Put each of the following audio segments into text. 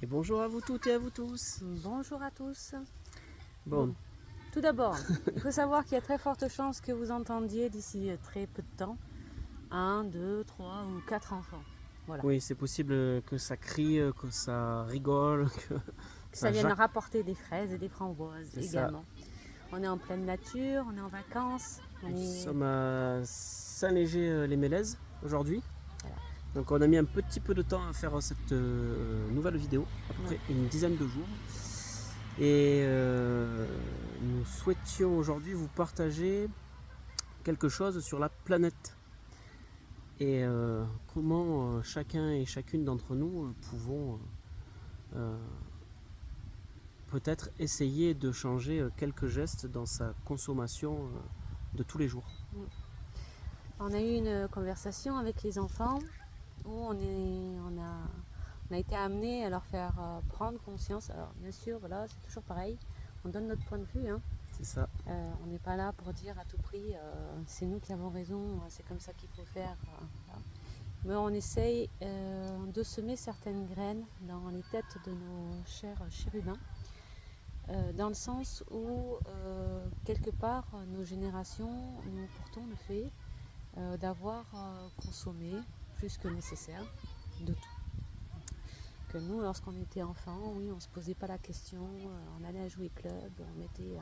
Et bonjour à vous toutes et à vous tous. Bonjour à tous. Bon, Tout d'abord, il faut savoir qu'il y a très forte chance que vous entendiez d'ici très peu de temps 1, 2, 3 ou 4 enfants. Voilà. oui, c'est possible que ça crie, que ça rigole, que Que ça ça vienne jappe. rapporter des fraises et des framboises C'est ça. également. On est en pleine nature, on est en vacances, on Nous est... sommes à Saint-Léger-les-Mélèzes aujourd'hui. Voilà. Donc on a mis un petit peu de temps à faire cette nouvelle vidéo, à peu près une dizaine de jours. Et nous souhaitions aujourd'hui vous partager quelque chose sur la planète. Et comment chacun et chacune d'entre nous pouvons peut-être essayer de changer quelques gestes dans sa consommation de tous les jours. On a eu une conversation avec les enfants où on a été amené à leur faire prendre conscience. Alors bien sûr, voilà, c'est toujours pareil, on donne notre point de vue, hein. C'est ça. On n'est pas là pour dire à tout prix c'est nous qui avons raison, c'est comme ça qu'il faut faire. Voilà. Mais on essaye de semer certaines graines dans les têtes de nos chers chérubins, dans le sens où quelque part nos générations nous portons le fait d'avoir consommé plus que nécessaire de tout. Que nous, lorsqu'on était enfant, oui, on ne se posait pas la question, on allait à jouer club, on mettait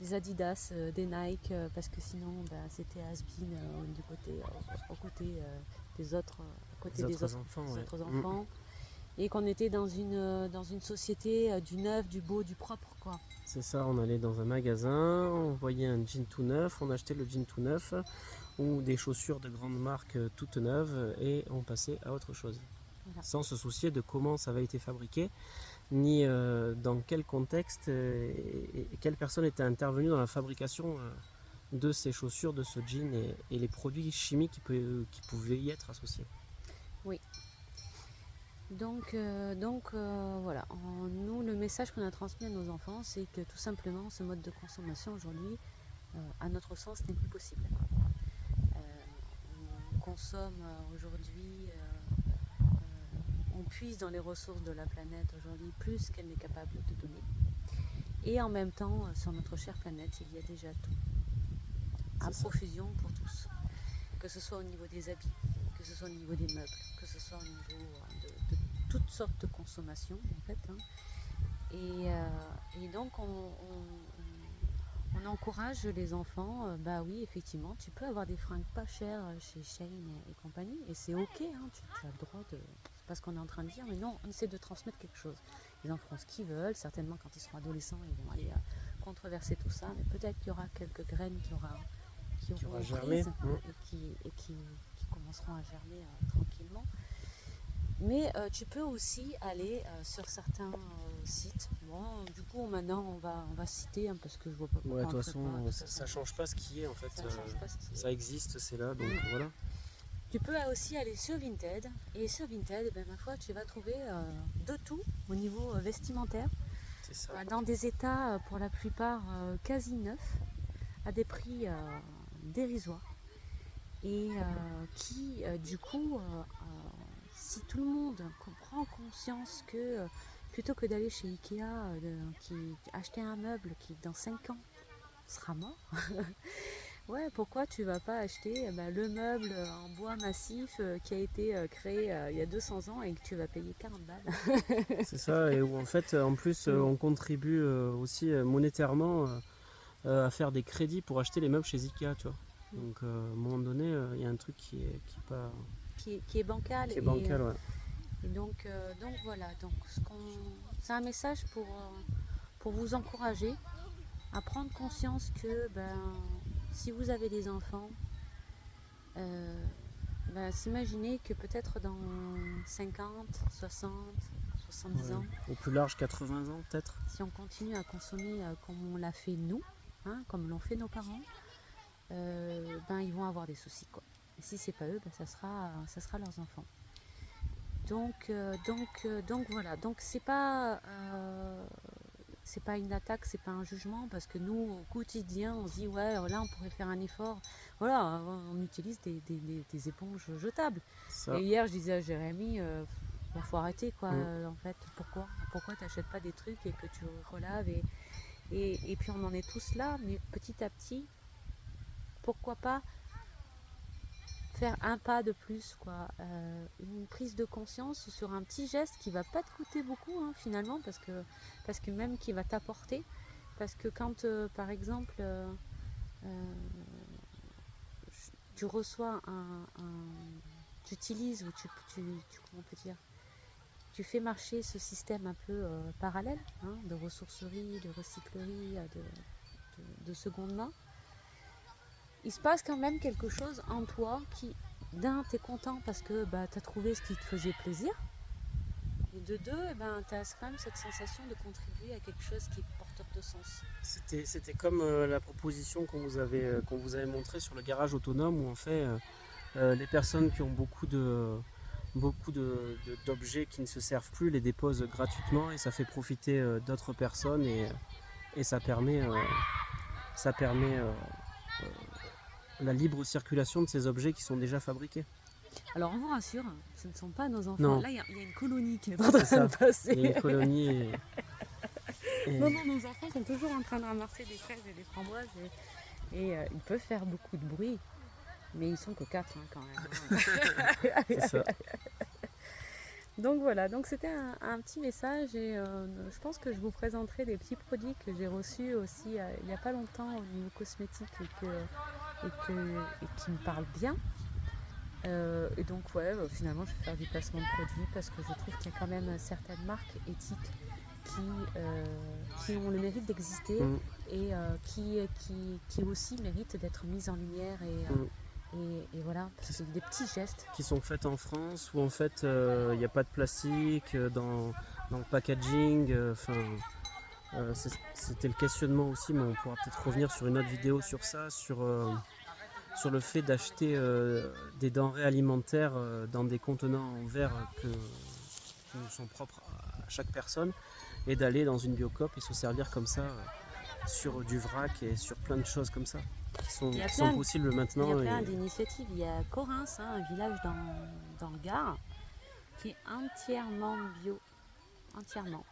des Adidas, des Nike, parce que sinon c'était has-been aux côtés des autres, à côté Les des autres enfants. des Ouais. autres enfants, et qu'on était dans une société du neuf, du beau, du propre, quoi. C'est ça, on allait dans un magasin, on voyait un jean tout neuf, on achetait le jean tout neuf ou des chaussures de grande marque toutes neuves et on passait à autre chose. Voilà. Sans se soucier de comment ça avait été fabriqué, ni dans quel contexte et quelle personne était intervenue dans la fabrication de ces chaussures, de ce jean et les produits chimiques qui pouvaient y être associés. Oui. Donc voilà, nous, le message qu'on a transmis à nos enfants, c'est que tout simplement, ce mode de consommation aujourd'hui, à notre sens, n'est plus possible. On consomme aujourd'hui, on puise dans les ressources de la planète aujourd'hui plus qu'elle n'est capable de donner. Et en même temps, sur notre chère planète, il y a déjà tout, à profusion pour tous. Que ce soit au niveau des habits, que ce soit au niveau des meubles, que ce soit au niveau de toutes sortes de consommation, en fait, hein. Et donc, on encourage les enfants, bah oui, effectivement, tu peux avoir des fringues pas chères chez Shein et compagnie, et c'est ok, hein, tu as le droit de... C'est pas ce qu'on est en train de dire, mais non, on essaie de transmettre quelque chose. Les enfants feront ce qu'ils veulent, certainement quand ils seront adolescents, ils vont aller controverser tout ça, mais peut-être qu'il y aura quelques graines qui auront germé. et qui commenceront à germer tranquillement. Mais tu peux aussi aller sur certains sites. Bon, du coup, maintenant, on va citer, hein, parce que je vois pas pourquoi Ouais, de on toute le fait façon, pas. ça change pas ce qui est en fait. Ça change pas ce qui est. Ça existe, c'est là, donc voilà. Tu peux aussi aller sur Vinted. Et sur Vinted, ben, ma foi, tu vas trouver de tout au niveau vestimentaire. C'est ça. Dans des états, pour la plupart, quasi neufs, à des prix dérisoires. Et qui, du coup, si tout le monde prend conscience que plutôt que d'aller chez Ikea, acheter un meuble qui dans 5 ans sera mort, ouais, pourquoi tu vas pas acheter le meuble en bois massif qui a été créé il y a 200 ans et que tu vas payer 40 balles. C'est ça, et où en fait, en plus, on contribue aussi monétairement à faire des crédits pour acheter les meubles chez Ikea, tu vois. Donc à un moment donné, il y a un truc qui est pas... qui est bancal. Qui est bancal, ouais. Et donc voilà, donc c'est un message pour vous encourager à prendre conscience que si vous avez des enfants, s'imaginer que peut-être dans 50, 60, 70 ans, au plus large 80 ans peut-être. si on continue à consommer comme on l'a fait nous, hein, comme l'ont fait nos parents, ils vont avoir des soucis, quoi. Et si c'est pas eux, ça sera leurs enfants. Donc voilà, donc c'est pas une attaque, c'est pas un jugement, parce que nous au quotidien on se dit ouais, là on pourrait faire un effort, voilà, on utilise des éponges jetables. Ça. Et hier je disais à Jérémy, faut arrêter quoi. En fait, pourquoi t'achètes pas des trucs et que tu relaves et puis on en est tous là, mais petit à petit, pourquoi pas faire un pas de plus, quoi, une prise de conscience sur un petit geste qui va pas te coûter beaucoup hein, finalement, parce que même qui va t'apporter, parce que quand par exemple tu reçois tu utilises ou comment on peut dire, tu fais marcher ce système un peu parallèle hein, de ressourcerie, de recyclerie, de seconde main, il se passe quand même quelque chose en toi qui, d'un, t'es content parce que t'as trouvé ce qui te faisait plaisir, et de deux, t'as quand même cette sensation de contribuer à quelque chose qui est porteur de sens. C'était comme la proposition qu'on vous avait montrée sur le garage autonome, où en fait les personnes qui ont beaucoup d'objets qui ne se servent plus les déposent gratuitement, et ça fait profiter d'autres personnes, et ça permet la libre circulation de ces objets qui sont déjà fabriqués. Alors on vous rassure, ce ne sont pas nos enfants. Non. Là il y a une colonie qui est en train de passer. Il y a une colonie Non, nos enfants sont toujours en train de ramasser des fraises et des framboises et ils peuvent faire beaucoup de bruit, mais ils sont que 4 hein, quand même. C'est ça. Donc voilà, donc c'était un petit message, et je pense que je vous présenterai des petits produits que j'ai reçus aussi il n'y a pas longtemps au niveau cosmétique et qui me parlent bien. Et donc finalement je vais faire du placement de produits parce que je trouve qu'il y a quand même certaines marques éthiques qui ont le mérite d'exister et qui aussi méritent d'être mises en lumière et voilà, parce que c'est des petits gestes. Qui sont faits en France, où en fait il n'y a pas de plastique dans le packaging. C'était le questionnement aussi, mais on pourra peut-être revenir sur une autre vidéo sur ça, sur le fait d'acheter des denrées alimentaires dans des contenants en verre qui nous sont propres à chaque personne, et d'aller dans une Biocoop et se servir comme ça sur du vrac et sur plein de choses comme ça qui sont possibles maintenant. Il y a plein d'initiatives. Il y a Corins, un village dans le Gard, qui est entièrement bio, entièrement.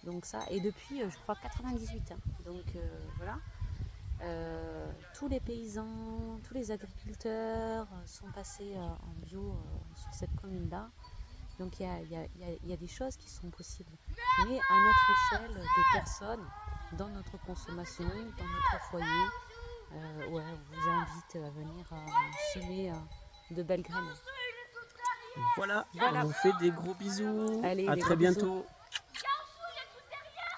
Donc ça, et depuis je crois 98 ans. Donc voilà. Tous les paysans, tous les agriculteurs sont passés en bio sur cette commune-là. Donc il y a des choses qui sont possibles. Mais à notre échelle de personnes, dans notre consommation, dans notre foyer, on vous invite à venir semer de belles graines. Voilà, on vous fait des gros bisous. Allez, à très bientôt. Bisous.